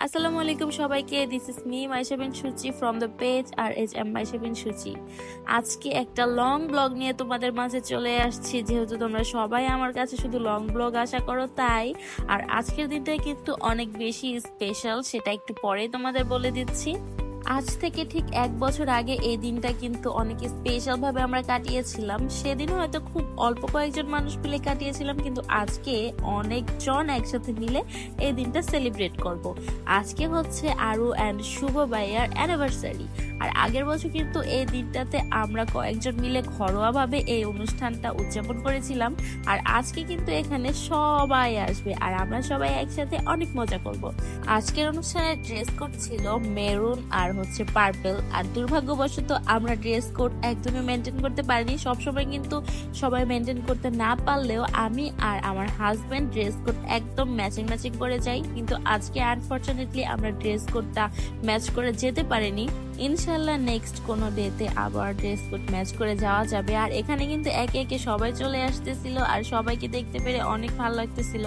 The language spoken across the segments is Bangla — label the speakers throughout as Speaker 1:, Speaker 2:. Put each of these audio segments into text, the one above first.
Speaker 1: আসসালামু আলাইকুম সবাইকে। This is me Maishabin Suchi from the page RHM Maishabin Suchi. আজকে একটা লং ব্লগ নিয়ে তোমাদের মাঝে চলে আসছি, যেহেতু তোমরা সবাই আমার কাছে শুধু লং ব্লগ আশা করো তাই। আর আজকের দিনটা কিন্তু অনেক বেশি স্পেশাল, সেটা একটু পরেই তোমাদের বলে দিচ্ছি। আজ থেকে ঠিক 1 বছর আগে এই দিনটা কিন্তু অনেক স্পেশাল ভাবে আমরা কাটিয়েছিলাম। সেদিন হয়তো খুব অল্প কয়েকজন মানুষ মিলে কাটিয়েছিলাম, কিন্তু আজকে অনেকজন একসাথে মিলে এই দিনটা সেলিব্রেট করব। আজকে হচ্ছে আরু অ্যান্ড শুভ ভাইয়ার অ্যানিভার্সারি। আর আগের বছর কিন্তু এই দিনটাতে আমরা কয়েকজন মিলে ঘরোয়াভাবে এই অনুষ্ঠানটা উদযাপন করেছিলাম। আর আজকে কিন্তু এখানে সবাই আসবে আর আমরা সবাই একসাথে অনেক মজা করব। আজকের অনুষ্ঠানের ড্রেস কোড ছিল মেরুন আর হচ্ছে পার্পল। আর দুর্ভাগ্যবশত আমরা ড্রেস কোড একদমই মেনটেন করতে পারিনি। সবসময় কিন্তু সবাই মেনটেন করতে না পারলেও আমি আর আমার হাজবেন্ড ড্রেস কোড একদম ম্যাচিং করে যাই, কিন্তু আজকে আনফরচুনেটলি আমরা ড্রেস কোডটা ম্যাচ করে যেতে পারিনি। ইনশাল্লাহ নেক্সট কোনো ডেতে আবার ড্রেস কোড ম্যাচ করে যাওয়া যাবে। আর এখানে কিন্তু একে একে সবাই চলে আসতেছিল আর সবাইকে দেখতে পেরে অনেক ভালো লাগতেছিল।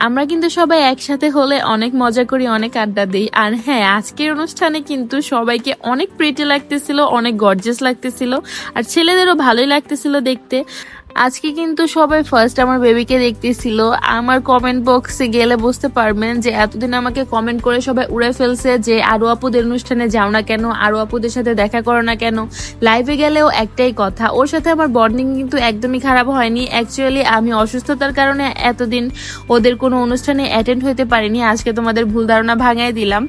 Speaker 1: আমরা কিন্তু সবাই একসাথে হলে অনেক মজা করি, অনেক আড্ডা দিই। আর হ্যাঁ, আজকের অনুষ্ঠানে কিন্তু সবাইকে অনেক প্রিটি লাগতেছিল, অনেক গর্জিয়াস লাগতেছিল, আর ছেলেদেরও ভালোই লাগতেছিল দেখতে। আজকে কিন্তু সবাই ফার্স্ট আমার বেবিকে দেখতেছিল। আমার কমেন্ট বক্সে গেলে বুঝতে পারবেন যে এতদিন আমাকে কমেন্ট করে সবাই উড়ে ফেলছে যে আরু আপুদের অনুষ্ঠানে যাও না কেন, আরু আপুদের সাথে দেখা করো না কেন। লাইভে গেলেও একটাই কথা, ওর সাথে আমার বন্ডিং কিন্তু একদমই খারাপ হয়নি। অ্যাকচুয়ালি আমি অসুস্থতার কারণে এতদিন ওদের কোনো অনুষ্ঠানে অ্যাটেন্ড হতে পারিনি। আজকে তোমাদের ভুল ধারণা ভাঙাই দিলাম।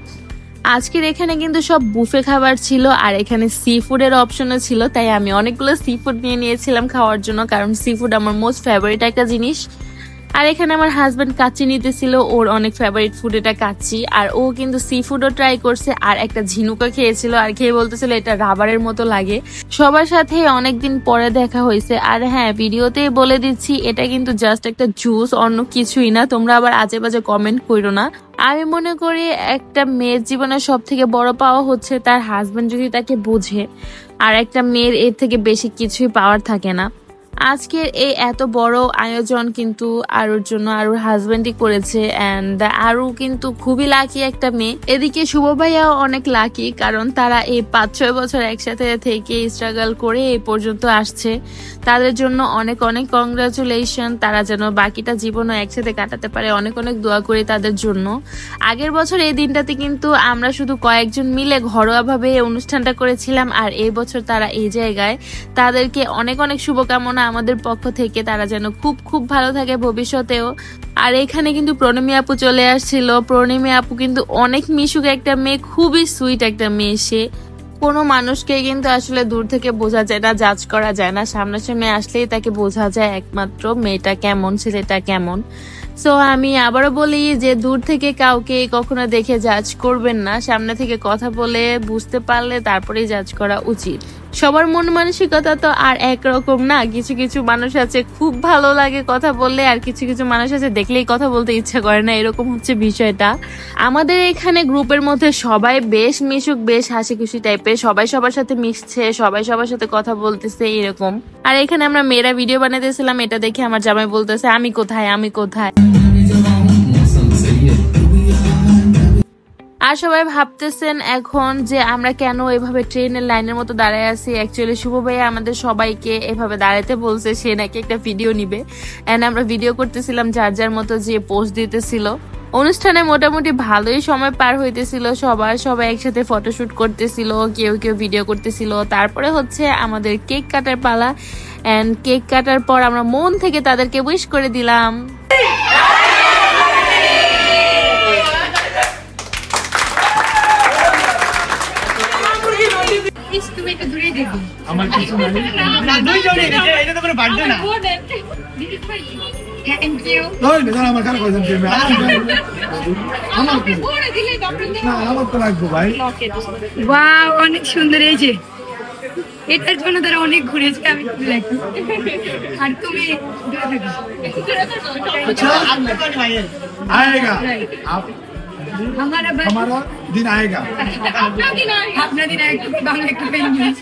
Speaker 1: আজকের এখানে কিন্তু সব বুফে খাবার ছিল আর এখানে সি ফুডের অপশনও ছিল, তাই আমি অনেকগুলো সি ফুড নিয়েছিলাম খাওয়ার জন্য, কারণ সি ফুড আমার মোস্ট ফেভারিট একটা জিনিস। আর এখানে আমার হাজবেন্ড কাচ্চি নিতেছিল, ওর অনেক ফেভারিট ফুড এটা কাচ্চি, আর ও কিন্তু সি ফুডও ট্রাই করছে আর একটা ঝিনুকা খেয়েছিল আর খেয়ে বলতেছিল এটা রাবারের মতো লাগে। সবার সাথে অনেকদিন পরে দেখা হয়েছে। আর হ্যাঁ, ভিডিওতে বলে দিচ্ছি এটা কিন্তু জাস্ট একটা জুস, অন্য কিছুই না। তোমরা আবার আজে বাজে কমেন্ট করো না। আমি মনে করি একটা মেয়ের জীবনের সব থেকে বড় পাওয়া হচ্ছে তার হাজবেন্ড যদি তাকে বোঝে, আর একটা মেয়ের এর থেকে বেশি কিছুই পাওয়ার থাকে না। আজকের এই এত বড় আয়োজন কিন্তু আরুর জন্য আরুর হাজবেন্ডই করেছে, এন্ড আরু কিন্তু খুবই লাকি একটা মেয়ে। এদিকে শুভ ভাইয়াও অনেক লাকি, কারণ তারা এই 5-6 বছর একসাথে থেকে স্ট্রাগল করে এই পর্যন্ত আসছে। তাদের জন্য অনেক অনেক কংগ্রাচুলেশন। তারা যেন বাকিটা জীবনও একসাথে কাটাতে পারে, অনেক অনেক দোয়া করি তাদের জন্য। আগের বছর এই দিনটাতে কিন্তু আমরা শুধু কয়েকজন মিলে ঘরোয়াভাবে এই অনুষ্ঠানটা করেছিলাম, আর এই বছর তারা এই জায়গায়। তাদেরকে অনেক অনেক শুভকামনা আমাদের পক্ষ থেকে। তারা যেন খুব খুব ভালো থাকে ভবিষ্যতেও। আর এখানে কিন্তু প্রণমী আপু চলে আসছিল। প্রণমী আপু কিন্তু অনেক মিশুক একটা মেয়ে, খুবই সুইট একটা মেয়ে। সে কোনো মানুষকে কিন্তু আসলে দূর থেকে বোঝা যায় না, জাজ করা যায় না। সামনাসামনি আসলেই তাকে বোঝা যায় একমাত্র মেয়েটা কেমন, ছেলেটা কেমন। সো আমি আবারও বলি যে দূর থেকে কাউকে কখনো দেখে জাজ করবেন না, সামনে থেকে কথা বলে বুঝতে পারলে তারপরেই জাজ করা উচিত। সবার মন মানসিকতা তো আর একরকম না। কিছু কিছু মানুষ আছে খুব ভালো লাগে কথা বললে, আর কিছু কিছু মানুষ আছে দেখলেই কথা বলতে ইচ্ছা করে না, এরকম হচ্ছে বিষয়টা। আমাদের এখানে গ্রুপের মধ্যে সবাই বেশ মিশুক, বেশ হাসি খুশি টাইপের, সবাই সবার সাথে মিশছে, সবাই সবার সাথে কথা বলতেছে এরকম। আর এখানে আমরা মেয়েরা ভিডিও বানাইতেছিলাম, এটা দেখে আমার জামাই বলতেছে আমি কোথায়, আমি কোথায়। আর সবাই ভাবতেছেন এখন যে আমরা কেন এভাবে ট্রেনের লাইনের মতো দাঁড়ায় আছি। অ্যাকচুয়ালি শুভ ভাইয়া আমাদের সবাইকে এভাবে দাঁড়াতে বলছে, সে নাকি একটা ভিডিও নিবে, এন্ড আমরা ভিডিও করতেছিলাম, যার যার মতো যে পোস্ট দিতেছিল। অনুষ্ঠানে মোটামুটি ভালোই সময় পার হইতেছিল, সবাই একসাথে ফটোশুট করতেছিল, কেউ কেউ ভিডিও করতেছিল। তারপরে হচ্ছে আমাদের কেক কাটার পালা, এন্ড কেক কাটার পর আমরা মন থেকে তাদেরকে উইশ করে দিলাম।
Speaker 2: আমার কিছু না দুইজনে এটা তো কোনো বার্থডে না। Thank you. ওই না আমার কাছে কইছেন যে আমার পরে দিলে আপনাদের না আমার তো লাগবে ভাই। ওয়াও, অনেক সুন্দর। এই যে এটার জন্য তারা অনেক ঘুরেছে, আমি খুব লাগি। আর তুমি আচ্ছা আয়েগা আপ हमारा दिन आएगा अपना दिन आएगा बांग्ला একটু इंग्लिश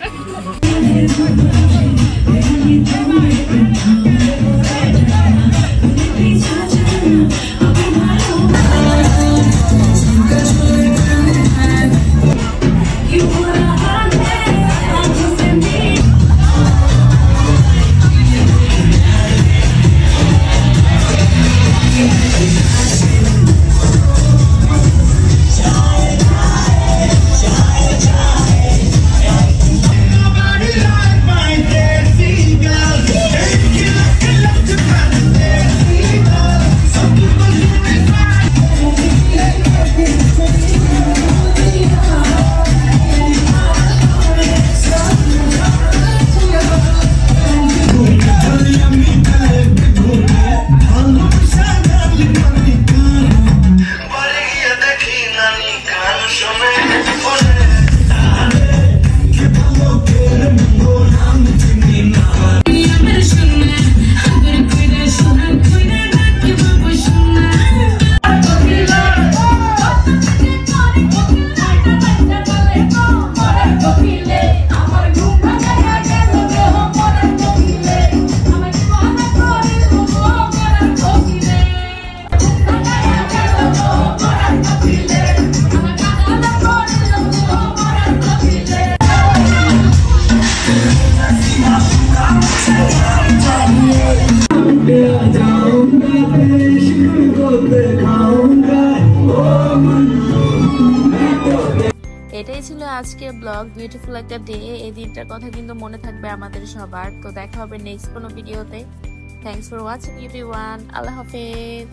Speaker 1: এটাই ছিল আজকের ব্লগ বিউটিফুল একটা ডে এই দিনটার কথা কিন্তু মনে থাকবে আমাদের সবার তো দেখা হবে নেক্সট কোনো ভিডিওতে থ্যাঙ্কস ফর ওয়াচিং এভরিওয়ান আল্লাহ হাফেজ